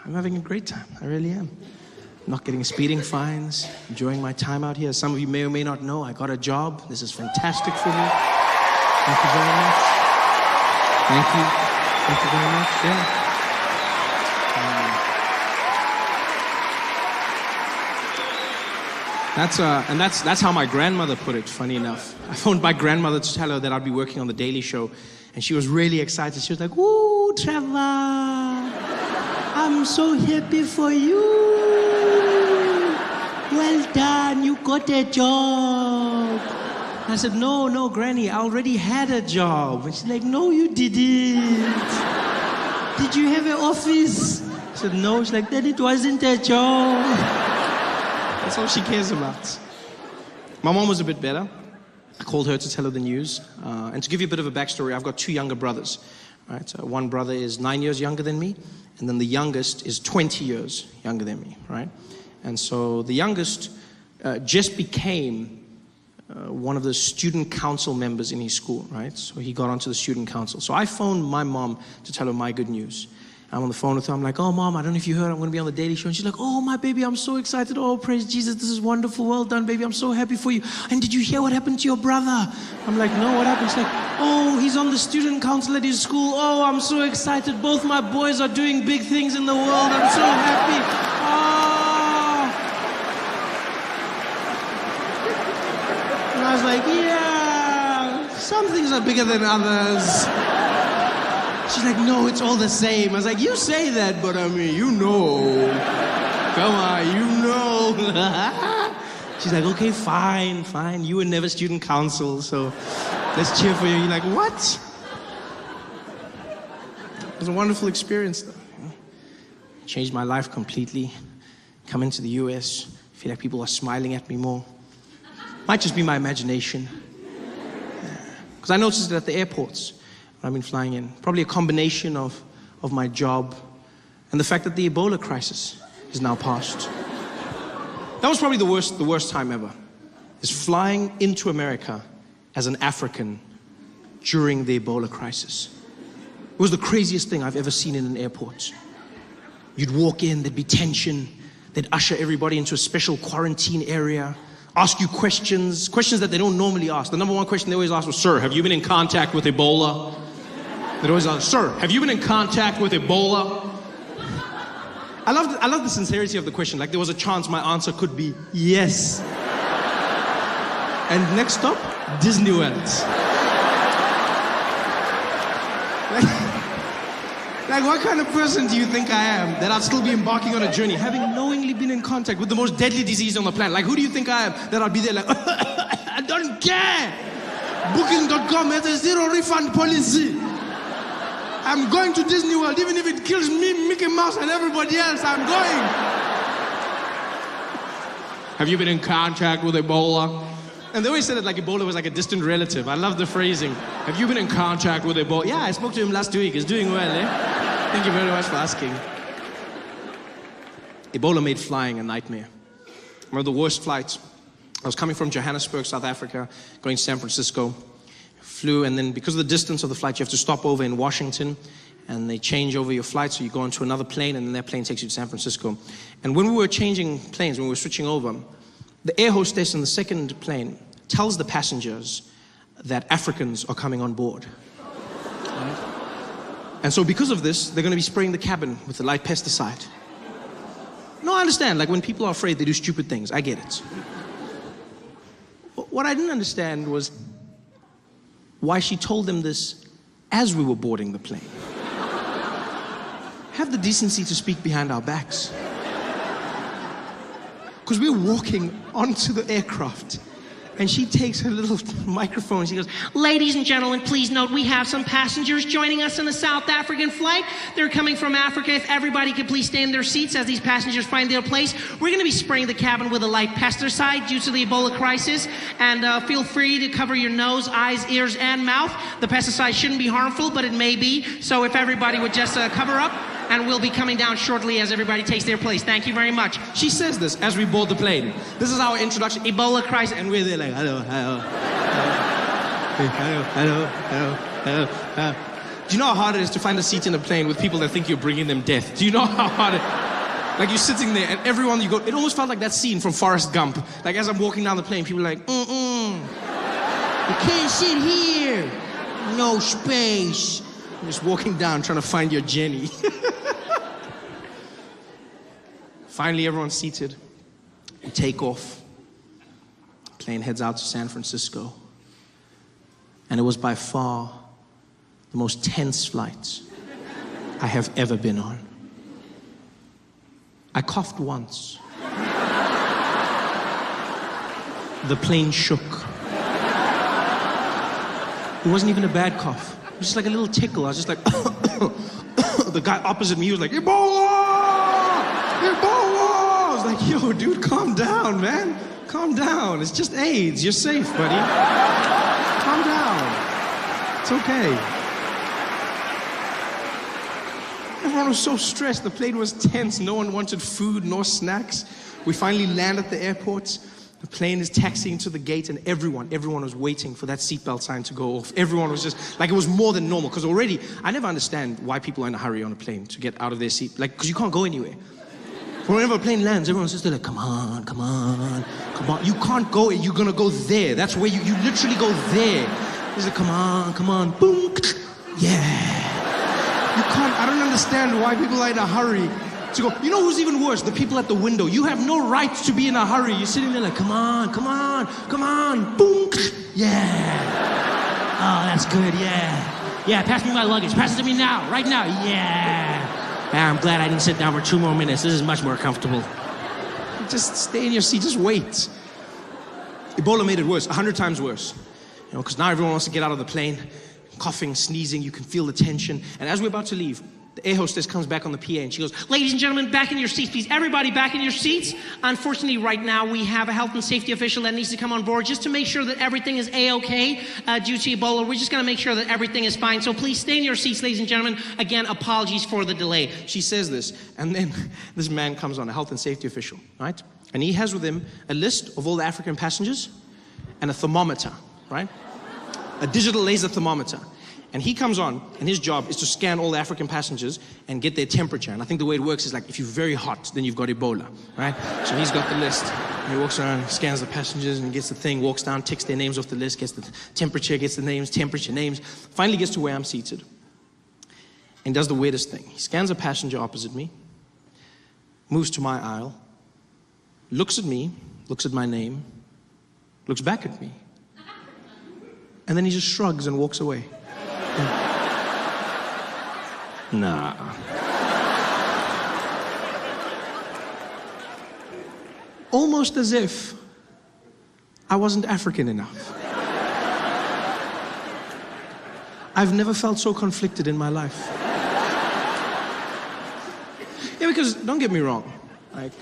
I'm having a great time. I really am. Not getting speeding fines, enjoying my time out here. Some of you may or may not know, I got a job. This is fantastic for me. Thank you very much. Thank you. Thank you very much. Yeah. That's how my grandmother put it, funny enough. I phoned my grandmother to tell her that I'd be working on The Daily Show, and she was really excited. She was like, "Ooh, Trevor, I'm so happy for you. Well done, you got a job." I said, no, Granny, I already had a job. And she's like, "No, you didn't. Did you have an office?" I said, "No." She's like, "Then it wasn't a job." That's all she cares about. My mom was a bit better. I called her to tell her the news. And to give you a bit of a backstory, I've got two younger brothers. Right? One brother is 9 years younger than me, and then the youngest is 20 years younger than me. Right? And so the youngest just became one of the student council members in his school. Right? So he got onto the student council. So I phoned my mom to tell her my good news. I'm on the phone with her. I'm like, "Oh, Mom, I don't know if you heard, I'm going to be on The Daily Show." And she's like, "Oh, my baby, I'm so excited. Oh, praise Jesus. This is wonderful. Well done, baby. I'm so happy for you. And did you hear what happened to your brother?" I'm like, "No, what happened?" She's like, "Oh, he's on the student council at his school. Oh, I'm so excited. Both my boys are doing big things in the world. I'm so happy. Oh." And I was like, "Yeah, some things are bigger than others." She's like, "No, it's all the same." I was like, "You say that, but I mean, you know. Come on, you know." She's like, "Okay, fine. You were never student council, so let's cheer for you." You're like, "What?" It was a wonderful experience, though. Changed my life completely. Come into the US, feel like people are smiling at me more. Might just be my imagination. Because I noticed it at the airports. I've been flying in. Probably a combination of my job and the fact that the Ebola crisis is now past. That was probably the worst time ever, is flying into America as an African during the Ebola crisis. It was the craziest thing I've ever seen in an airport. You'd walk in, there'd be tension, they'd usher everybody into a special quarantine area, ask you questions that they don't normally ask. The number one question they always ask was, "Sir, have you been in contact with Ebola?" They'd always ask, "Sir, have you been in contact with Ebola?" I love the sincerity of the question. Like there was a chance my answer could be yes. And next stop, Disney World. Like what kind of person do you think I am that I'd still be embarking on a journey, having knowingly been in contact with the most deadly disease on the planet? Like who do you think I am that I'd be there like, "I don't care. Booking.com has a zero refund policy. I'm going to Disney World, even if it kills me, Mickey Mouse, and everybody else, I'm going." "Have you been in contact with Ebola?" And they always said it like Ebola was like a distant relative. I love the phrasing. "Have you been in contact with Ebola?" "Yeah, I spoke to him last week. He's doing well, eh? Thank you very much for asking." Ebola made flying a nightmare. One of the worst flights. I was coming from Johannesburg, South Africa, going to San Francisco. Flew, and then because of the distance of the flight, you have to stop over in Washington, and they change over your flight, so you go onto another plane, and then that plane takes you to San Francisco. And when we were changing planes, when we were switching over, the air hostess in the second plane tells the passengers that Africans are coming on board. Right? And so because of this, they're going to be spraying the cabin with the light pesticide. No, I understand, like when people are afraid, they do stupid things. I get it. But what I didn't understand was why she told them this as we were boarding the plane. Have the decency to speak behind our backs. Because we're walking onto the aircraft, and she takes her little microphone and she goes, "Ladies and gentlemen, please note we have some passengers joining us in the South African flight. They're coming from Africa. If everybody could please stay in their seats as these passengers find their place. We're going to be spraying the cabin with a light pesticide due to the Ebola crisis. And feel free to cover your nose, eyes, ears, and mouth. The pesticide shouldn't be harmful, but it may be. So if everybody would just cover up, and we'll be coming down shortly as everybody takes their place. Thank you very much." She says this as we board the plane. This is our introduction, Ebola crisis, and we're there like, hello. Do you know how hard it is to find a seat in a plane with people that think you're bringing them death? Do you know how hard it is? Like you're sitting there and everyone you go, it almost felt like that scene from Forrest Gump. Like as I'm walking down the plane, people are like, you can't sit here. No space. I'm just walking down trying to find your Jenny. Finally, everyone's seated. We take off. The plane heads out to San Francisco. And it was by far the most tense flight I have ever been on. I coughed once. The plane shook. It wasn't even a bad cough. It was just like a little tickle. I was just like, the guy opposite me was like, Ebola! Ebola! I was like, yo, dude, calm down, man. Calm down. It's just AIDS. You're safe, buddy. Calm down. It's okay. Everyone was so stressed. The plane was tense. No one wanted food nor snacks. We finally land at the airport. The plane is taxiing to the gate, and everyone was waiting for that seatbelt sign to go off. Everyone was just, like, it was more than normal. Because already, I never understand why people are in a hurry on a plane to get out of their seat. Like, because you can't go anywhere. Whenever a plane lands, everyone's just like, come on, come on, come on. You can't go, you're gonna go there. That's where you literally go there. It's like, come on, boom, yeah. You can't, I don't understand why people are in a hurry to go. You know who's even worse? The people at the window. You have no right to be in a hurry. You're sitting there like, come on, boom, yeah. Oh, that's good, yeah. Yeah, pass me my luggage. Pass it to me now, right now, yeah. I'm glad I didn't sit down for 2 more minutes. This is much more comfortable. Just stay in your seat, just wait. Ebola made it worse, 100 times worse. You know, because now everyone wants to get out of the plane. Coughing, sneezing, you can feel the tension. And as we're about to leave, the air hostess comes back on the PA and she goes, ladies and gentlemen, back in your seats, please. Everybody back in your seats. Unfortunately, right now, we have a health and safety official that needs to come on board just to make sure that everything is A-okay due to Ebola. We're just gonna make sure that everything is fine. So please stay in your seats, ladies and gentlemen. Again, apologies for the delay. She says this, and then this man comes on, a health and safety official, right? And he has with him a list of all the African passengers and a thermometer, right? A digital laser thermometer. And he comes on, and his job is to scan all the African passengers and get their temperature. And I think the way it works is like, if you're very hot, then you've got Ebola, right? So he's got the list. And he walks around, scans the passengers, and gets the thing, walks down, ticks their names off the list, gets the temperature, gets the names, temperature, names. Finally gets to where I'm seated. And does the weirdest thing. He scans a passenger opposite me, moves to my aisle, looks at me, looks at my name, looks back at me. And then he just shrugs and walks away. Nah. Almost as if I wasn't African enough. I've never felt so conflicted in my life. Yeah, because don't get me wrong, like,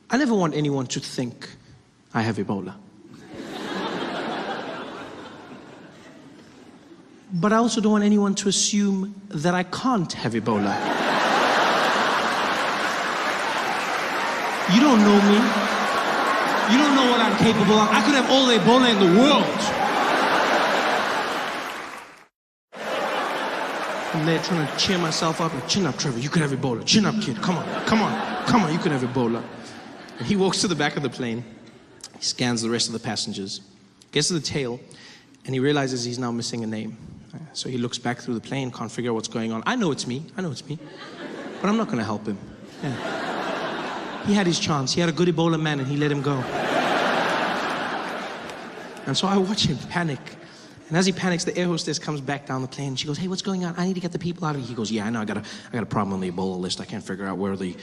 I never want anyone to think I have Ebola. But I also don't want anyone to assume that I can't have Ebola. You don't know me. You don't know what I'm capable of. I could have all the Ebola in the world. I'm there trying to cheer myself up. Like, chin up, Trevor. You could have Ebola. Chin up, kid. Come on, come on, come on. You could have Ebola. And he walks to the back of the plane. He scans the rest of the passengers. Gets to the tail, and he realizes he's now missing a name. So he looks back through the plane, can't figure out what's going on. I know it's me, but I'm not gonna help him. Yeah. He had his chance. He had a good Ebola man and he let him go. And so I watch him panic. And as he panics, the air hostess comes back down the plane and she goes, hey, what's going on? I need to get the people out of here. He goes, yeah, I know, I got a problem on the Ebola list. I can't figure out where the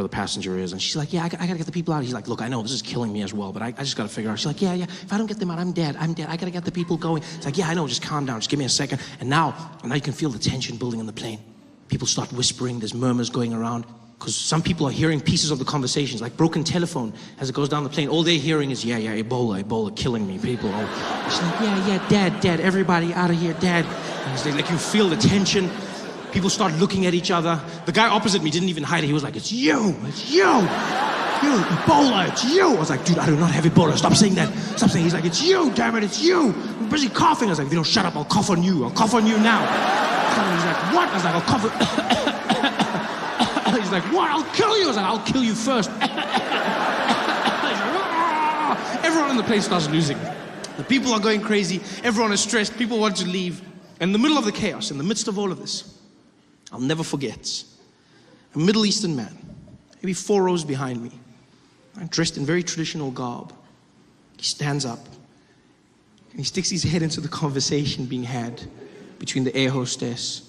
passenger is. And she's like, yeah, I gotta get the people out. He's like, look, I know this is killing me as well, but I just gotta figure out. She's like, yeah, if I don't get them out, I'm dead. I gotta get the people going. It's like, yeah, I know, just calm down, just give me a second. And now you can feel the tension building in the plane. People start whispering, there's murmurs going around. Because some people are hearing pieces of the conversations, like broken telephone as it goes down the plane. All they're hearing is, yeah, Ebola killing me, people. She's like, yeah, dad, everybody out of here, dad. And it's like you feel the tension. People start looking at each other. The guy opposite me didn't even hide it. He was like, it's you. Ebola, it's you. I was like, dude, I do not have Ebola. Stop saying that. Stop saying. He's like, it's you, damn it, it's you. I'm busy coughing. I was like, if you don't shut up, I'll cough on you. I'll cough on you now. He's like, what? I was like, I'll cough on... He's like, what? I'll kill you. I was like, I'll kill you first. He's like, everyone in the place starts losing. The people are going crazy. Everyone is stressed. People want to leave. And in the middle of the chaos, in the midst of all of this, I'll never forget a Middle Eastern man, maybe 4 rows behind me, dressed in very traditional garb. He stands up and he sticks his head into the conversation being had between the air hostess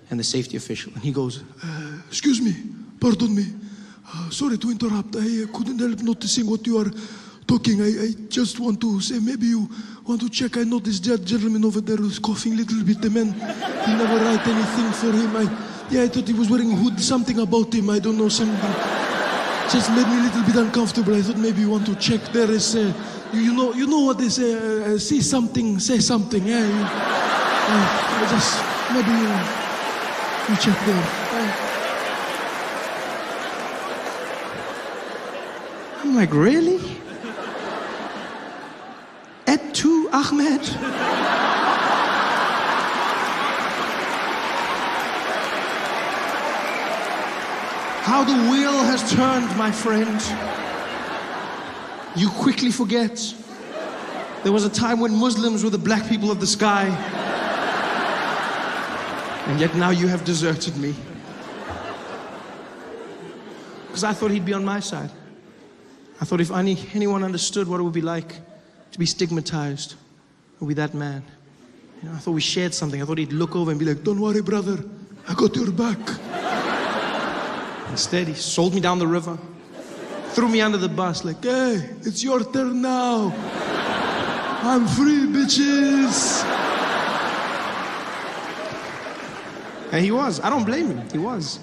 and the safety official. And he goes, excuse me, pardon me. Sorry to interrupt. I couldn't help noticing what you are talking. I just want to say, maybe you want to check. I noticed that gentleman over there was coughing a little bit. The man, he never write anything for him. I thought he was wearing a hood. Something about him, I don't know, something. Just made me a little bit uncomfortable. I thought maybe you want to check. There is, you know what they say, see something, say something. Yeah, just maybe you check there. I'm like, really? Et tu, Ahmed? How the wheel has turned, my friend. You quickly forget. There was a time when Muslims were the black people of the sky. And yet now you have deserted me. Because I thought he'd be on my side. I thought if anyone understood what it would be like to be stigmatized, it would be that man. You know, I thought we shared something. I thought he'd look over and be like, don't worry, brother. I got your back. Instead, he sold me down the river, threw me under the bus like, hey, it's your turn now. I'm free, bitches. And he was. I don't blame him. He was.